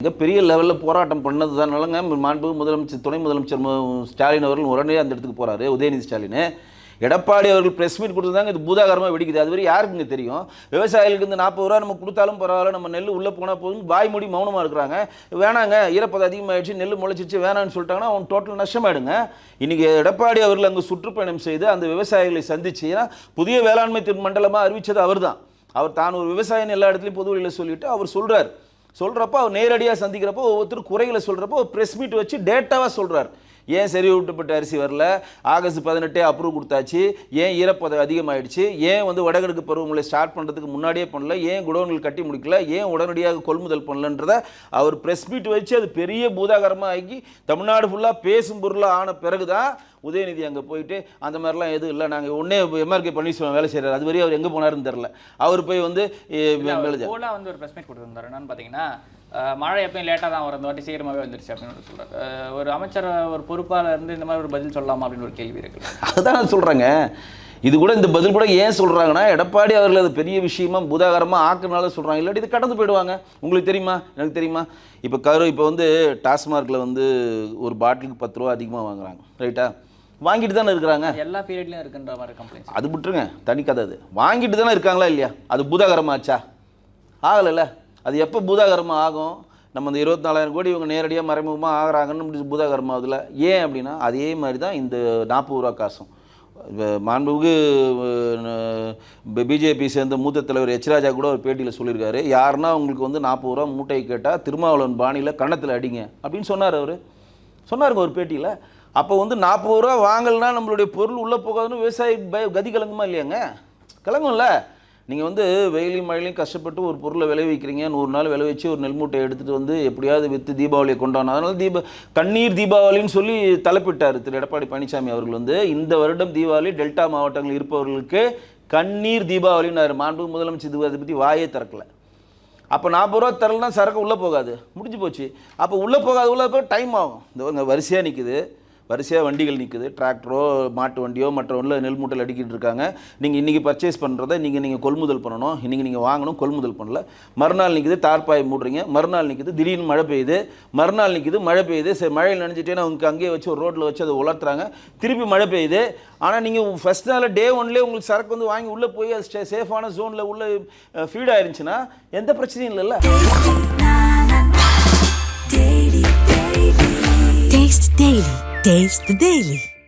மிகப்பெரிய லெவலில் போராட்டம் பண்ணது தானாலங்க மாண்பு முதலமைச்சர் துணை முதலமைச்சர் ஸ்டாலின் அவர்கள் உடனே அந்த இடத்துக்கு போகிறாரு. உதயநிதி ஸ்டாலின் எடப்பாடி அவர்கள் ப்ரெஸ் மீட் கொடுத்துருந்தாங்க. இது பூதாகரமாக வெடிக்குது. அது வரை யாருக்குங்க தெரியும்? விவசாயிகளுக்கு இந்த 40 ரூபா நம்ம கொடுத்தாலும் பரவாயில்ல, நம்ம நெல் உள்ளே போனால் போதும் வாய் மூடி மௌனமாக இருக்கிறாங்க. வேணாங்க, ஈரப்பதம் அதிகமாகிடுச்சு, நெல் முளைச்சிச்சு, வேணான்னு சொல்லிட்டாங்கன்னா அவன் டோட்டல் நஷ்டமாயிடுங்க. இன்றைக்கி எடப்பாடி அவர்கள் அங்கே சுற்றுப்பயணம் செய்து அந்த விவசாயிகளை சந்திச்சு புதிய வேளாண்மை மண்டலமாக அறிவித்தது அவர் தான். அவர் தான் ஒரு விவசாயின்னு எல்லா இடத்துலையும் பொது வழியில் சொல்லிவிட்டு அவர் சொல்கிறப்போ அவர் நேரடியாக சந்திக்கிறப்போ ஒவ்வொருத்தரும் குறைகளை சொல்கிறப்போ ப்ரெஸ் மீட் வச்சு டேட்டாவாக சொல்கிறார். ஏன் சரி விட்டுப்பட்ட அரிசி வரல, ஆகஸ்ட் 18 அப்ரூவ் கொடுத்தாச்சு, ஏன் ஈரப்பதம் அதிகமாகிடுச்சு, ஏன் வடகிழக்கு பருவமழை ஸ்டார்ட் பண்ணுறதுக்கு முன்னாடியே பண்ணல, ஏன் குடோன்கள் கட்டி முடிக்கல, ஏன் உடனடியாக கொள்முதல் பண்ணலன்றதை அவர் ப்ரெஸ் மீட் வச்சு அது பெரிய பூதாகரமாக ஆகி தமிழ்நாடு ஃபுல்லாக பேசும் பொருளாக ஆன பிறகு தான் உதயநிதி அங்கே போயிட்டு அந்த மாதிரிலாம் எதுவும் இல்லை, நாங்கள் ஒன்றே எம்ஆர்கே பன்னீர்செல்வம் வேலை செய்கிறார், அது வரையும் அவர் எங்கே போனாருன்னு தெரில. அவர் போய் வந்து ஒரு ப்ரெஸ் மீட் கொடுத்துருந்தார். என்னன்னு பார்த்தீங்கன்னா, மழை எப்பயும் லேட்டாக தான் வரும், இந்த வாட்டி சீக்கிரமாகவே வந்துருச்சு அப்படின்னு சொல்கிறார். ஒரு அமைச்சர் ஒரு பொறுப்பாளர் இருந்து இந்த மாதிரி ஒரு பதில் சொல்லலாமா அப்படின்னு ஒரு கேள்வி இருக்குது. அதுதான் நான் சொல்கிறேங்க. இது கூட இந்த பதில் கூட ஏன் சொல்கிறாங்கன்னா, எடப்பாடி அவர்கள் அது பெரிய விஷயமா பூதாகரமாக ஆக்குனால சொல்கிறாங்க. இல்லாட்டி இது கடந்து போயிடுவாங்க. உங்களுக்கு தெரியுமா, எனக்கு தெரியுமா? இப்போ வந்து டாஸ்மார்க்கில் வந்து ஒரு பாட்டிலுக்கு 10 ரூபா அதிகமாக வாங்குறாங்க, ரைட்டா? வாங்கிட்டு தானே இருக்கிறாங்க. எல்லா பீரியட்லையும் இருக்குன்ற மாதிரி கம்ப்ளைண்ட். அது விட்டுருங்க, தனி கதை. அது வாங்கிட்டு தானே இருக்காங்களா இல்லையா? அது பூதாகரமாச்சா? ஆகலைல்ல. அது எப்போ பூதாகரமாக ஆகும்? நம்ம இந்த 24,000 கோடி இவங்க நேரடியாக மறைமுகமாக ஆகிறாங்கன்னு பூதாகரமாக ஆகுதுல. ஏன் அப்படின்னா அதே மாதிரி தான் இந்த 40 ரூபா காசும். மாண்புக்கு பிஜேபி சேர்ந்த மூத்த தலைவர் எச் ராஜா கூட ஒரு பேட்டியில் சொல்லியிருக்காரு, யாருன்னா உங்களுக்கு வந்து 40 ரூபா மூட்டையை கேட்டால் திருமாவளவன் பாணியில் கன்னத்தில் அடிங்க அப்படின்னு சொன்னார். சொன்னாருங்க ஒரு பேட்டியில். அப்போ வந்து 40 ரூபா வாங்கலைன்னா நம்மளுடைய பொருள் உள்ளே போகாதுன்னு விவசாயி கதி கலங்குமா இல்லையாங்க? கலங்கும்ல. நீங்கள் வந்து வெயிலையும் மழையிலையும் கஷ்டப்பட்டு ஒரு பொருளை விளைவிக்கிறீங்க, 100 நாள் விளைவிச்சு ஒரு நெல் மூட்டை எடுத்துகிட்டு வந்து எப்படியாவது விற்று தீபாவளியை கொண்டாடணும். அதனால் கண்ணீர் தீபாவளின்னு சொல்லி தலைப்பிட்டார் திரு எடப்பாடி பழனிசாமி அவர்கள். வந்து இந்த வருடம் தீபாவளி டெல்டா மாவட்டங்கள் இருப்பவர்களுக்கு கண்ணீர் தீபாவளின்னு மாண்பு முதலமைச்சர் அதை பற்றி வாயே திறக்கலை. அப்போ 40 ரூபா தரலாம் சரக்கு உள்ளே போகாது, முடிஞ்சு போச்சு. அப்போ உள்ளே போய் டைம் ஆகும். இந்த வரிசையாக நிற்குது, வரிசையாக வண்டிகள் நிற்குது, டிராக்டரோ மாட்டு வண்டியோ மற்ற ஒன்றில் நெல் மூட்டையில் அடிக்கிட்டு இருக்காங்க. நீங்கள் இன்றைக்கி பர்ச்சேஸ் பண்ணுறதை நீங்கள் கொள்முதல் பண்ணணும், இன்றைக்கி நீங்கள் வாங்கணும், கொள்முதல் பண்ணல. மறுநாள் நிற்குது, தார்பாய் மூடுறீங்க, மறுநாள் நிற்குது, திடீர்னு மழை பெய்யுது, மறுநாள் நிற்குது, மழை பெய்யுது. சரி, மழையில் நினைச்சிட்டேன்னா உங்களுக்கு அங்கேயே வச்சு ஒரு ரோட்டில் வச்சு அதை உலர்த்துறாங்க, திருப்பி மழை பெய்யுது. ஆனால் நீங்கள் ஃபஸ்ட் நாள் டே 1லேயே உங்களுக்கு சரக்கு வந்து வாங்கி உள்ளே போய் அது சேஃபான ஜோனில் உள்ள ஃபீட் ஆயிருந்துச்சுன்னா எந்த பிரச்சனையும் இல்லைல்ல. Taste the Daily.